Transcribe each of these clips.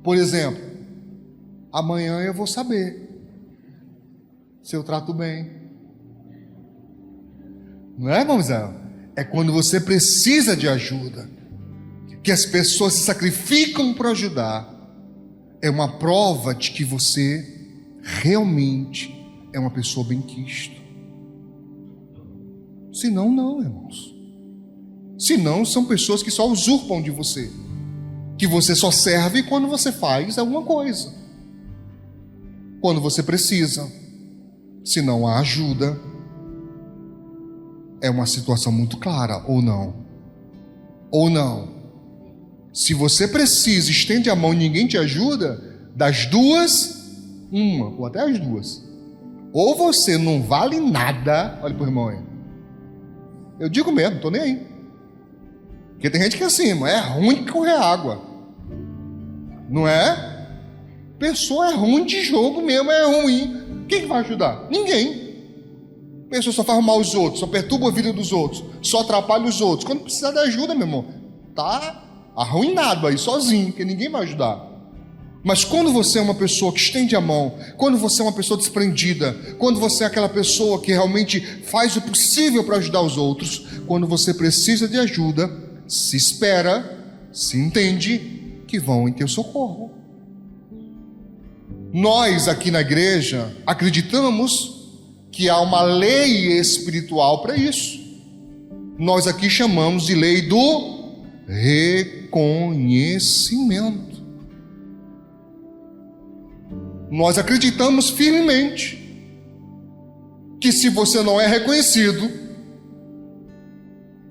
Por exemplo, amanhã eu vou saber se eu trato bem. Não é, irmão Zé? É quando você precisa de ajuda, que as pessoas se sacrificam para ajudar. É uma prova de que você realmente é uma pessoa benquista. Senão, não, irmãos. Senão, são pessoas que só usurpam de você, que você só serve quando você faz alguma coisa, quando você precisa. Se não há ajuda, é uma situação muito clara, ou não? Ou não? Se você precisa, estende a mão e ninguém te ajuda, das duas, uma, ou até as duas. Ou você não vale nada, olha pro irmão aí. Eu digo mesmo, não estou nem aí. Porque tem gente que é assim, é ruim que correr água. Não é? Pessoa é ruim de jogo mesmo, é ruim. Quem vai ajudar? Ninguém. Pessoa só faz mal aos outros, só perturba a vida dos outros, só atrapalha os outros. Quando precisa de ajuda, meu irmão, tá arruinado aí, sozinho, porque ninguém vai ajudar. Mas quando você é uma pessoa que estende a mão, quando você é uma pessoa desprendida, quando você é aquela pessoa que realmente faz o possível para ajudar os outros, quando você precisa de ajuda, se espera, se entende que vão em teu socorro. Nós aqui na igreja acreditamos que há uma lei espiritual para isso. Nós aqui chamamos de lei do reconhecimento. Nós acreditamos firmemente que se você não é reconhecido,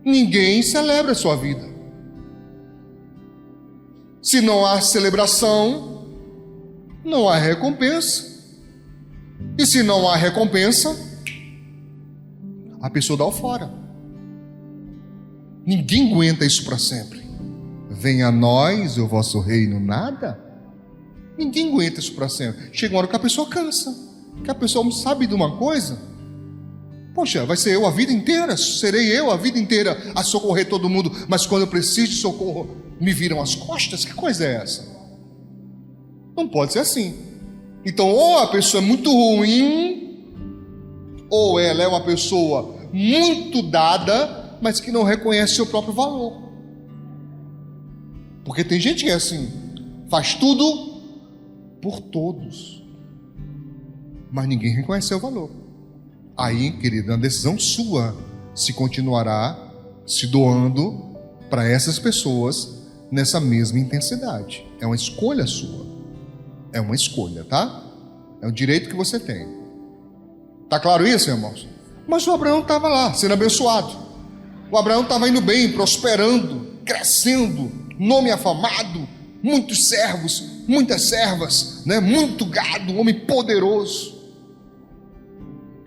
ninguém celebra a sua vida. Se não há celebração, não há recompensa. E se não há recompensa, a pessoa dá o fora. Ninguém aguenta isso para sempre. Venha a nós o vosso reino, nada. Ninguém aguenta isso para sempre. Chega uma hora que a pessoa cansa, que a pessoa sabe de uma coisa. Poxa, vai ser eu a vida inteira, serei eu a vida inteira a socorrer todo mundo, mas quando eu preciso de socorro, me viram as costas? Que coisa é essa? Não pode ser assim. Então, ou a pessoa é muito ruim, ou ela é uma pessoa muito dada, mas que não reconhece seu próprio valor. Porque tem gente que é assim, faz tudo por todos, mas ninguém reconhece seu valor. Aí, querido, é uma decisão sua se continuará se doando para essas pessoas nessa mesma intensidade. É uma escolha sua. É uma escolha, tá? É um direito que você tem. Tá claro isso, irmãos? Mas o Abraão estava lá, sendo abençoado. O Abraão estava indo bem, prosperando, crescendo, nome afamado, muitos servos, muitas servas, né? Muito gado, um homem poderoso.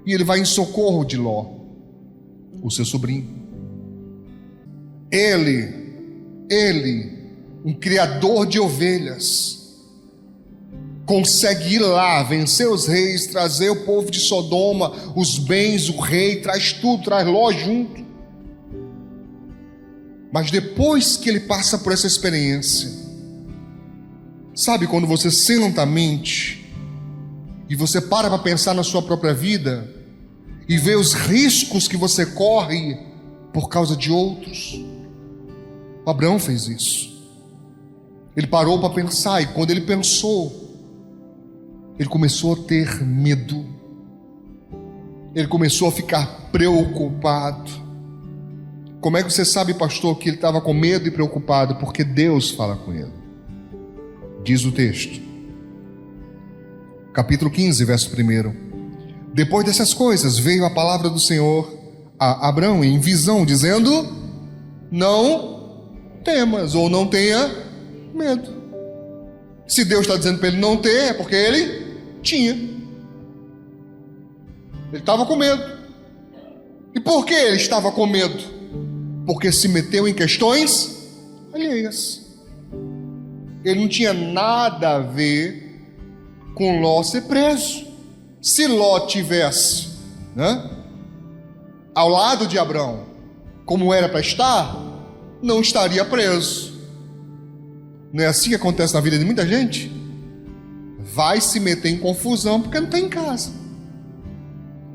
E ele vai em socorro de Ló, o seu sobrinho. Ele, um criador de ovelhas, consegue ir lá, vencer os reis, trazer o povo de Sodoma, os bens, o rei, traz tudo, traz Ló junto. Mas depois que ele passa por essa experiência, sabe quando você senta a mente e você para pensar na sua própria vida e vê os riscos que você corre por causa de outros? O Abraão fez isso. Ele parou para pensar, e quando ele pensou, ele começou a ter medo. Ele começou a ficar preocupado. Como é que você sabe, pastor, que ele estava com medo e preocupado? Porque Deus fala com ele. Diz o texto, capítulo 15, verso 1. Depois dessas coisas veio a palavra do Senhor a Abraão em visão, dizendo: não temas, ou não tenha medo. Se Deus está dizendo para ele não ter, é porque ele tinha. Ele estava com medo. E por que ele estava com medo? Porque se meteu em questões alheias. Ele não tinha nada a ver com Ló ser preso. Se Ló tivesse, né, ao lado de Abraão, como era para estar, não estaria preso. Não é assim que acontece na vida de muita gente? Vai se meter em confusão porque não está em casa,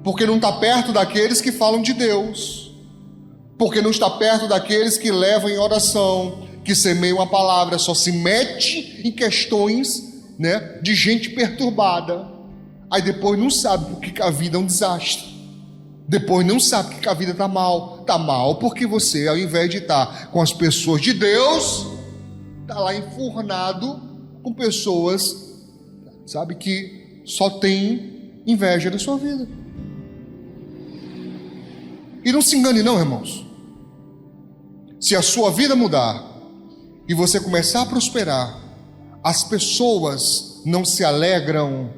porque não está perto daqueles que falam de Deus, porque não está perto daqueles que levam em oração, que semeiam a palavra, só se mete em questões, né, de gente perturbada. Aí depois não sabe porque a vida é um desastre. Depois não sabe que a vida está mal. Está mal porque você, ao invés de estar com as pessoas de Deus, está lá enfurnado com pessoas, sabe, que só tem inveja da sua vida. E não se engane não, irmãos. Se a sua vida mudar e você começar a prosperar, as pessoas não se alegram,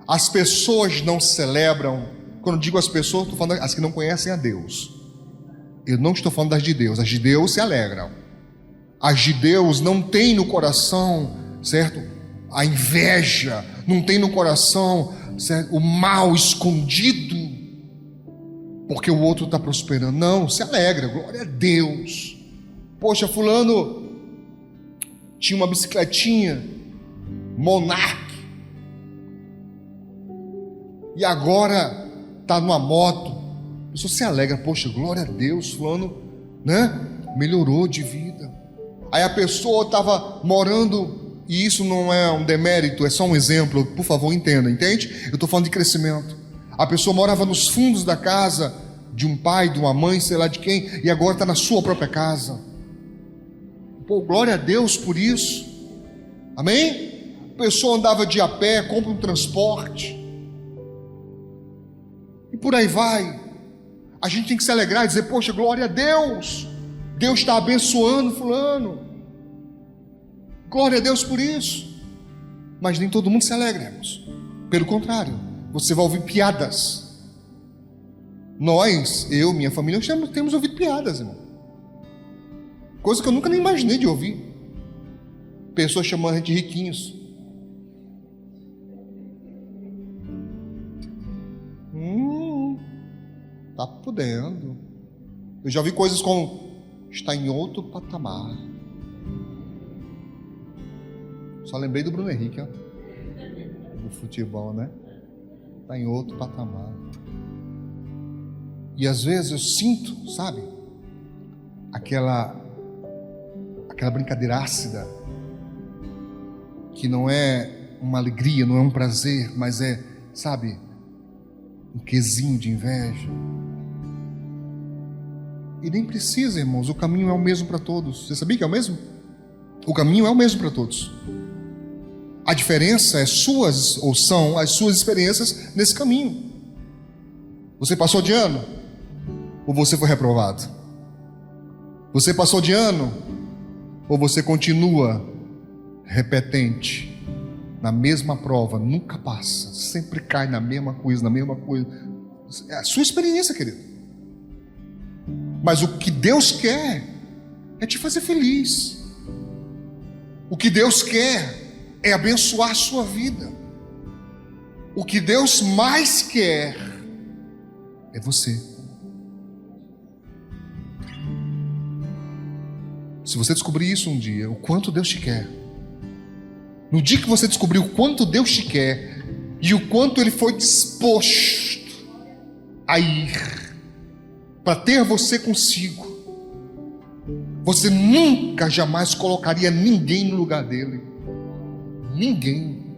as pessoas não celebram. Quando digo as pessoas, estou falando as que não conhecem a Deus. Eu não estou falando das de Deus. As de Deus se alegram. As de Deus não tem no coração, certo, a inveja, não tem no coração, certo, o mal escondido, porque o outro está prosperando. Não, se alegra, glória a Deus. Poxa, fulano tinha uma bicicletinha Monarch e agora está numa moto. A pessoa se alegra, poxa, glória a Deus, fulano, né, melhorou de vida. Aí a pessoa estava morando, e isso não é um demérito, é só um exemplo, por favor entenda, entende? Eu estou falando de crescimento. A pessoa morava nos fundos da casa de um pai, de uma mãe, sei lá de quem, e agora está na sua própria casa. Pô, glória a Deus por isso. Amém? A pessoa andava de a pé, compra um transporte, e por aí vai. A gente tem que se alegrar e dizer, poxa, glória a Deus, Deus está abençoando fulano, glória a Deus por isso. Mas nem todo mundo se alegra, irmãos. Pelo contrário, você vai ouvir piadas. Nós, eu, minha família, nós temos ouvido piadas, irmão. Coisa que eu nunca nem imaginei de ouvir. Pessoas chamando a gente de riquinhos. Tá podendo. Eu já ouvi coisas como está em outro patamar. Só lembrei do Bruno Henrique, ó, do futebol, né? Está em outro patamar. E às vezes eu sinto, sabe, aquela brincadeira ácida, que não é uma alegria, não é um prazer, mas é, sabe, um quesinho de inveja. E nem precisa, irmãos, o caminho é o mesmo para todos. Você sabia que é o mesmo? O caminho é o mesmo para todos. A diferença é são as suas experiências nesse caminho. Você passou de ano? Ou você foi reprovado? Você passou de ano? Ou você continua repetente na mesma prova, nunca passa, sempre cai na mesma coisa, É a sua experiência, querido. Mas o que Deus quer é te fazer feliz. O que Deus quer é abençoar a sua vida. O que Deus mais quer é você. Se você descobrir isso um dia, o quanto Deus te quer, no dia que você descobrir o quanto Deus te quer e o quanto Ele foi disposto a ir para ter você consigo, você nunca, jamais colocaria ninguém no lugar dele. Ninguém.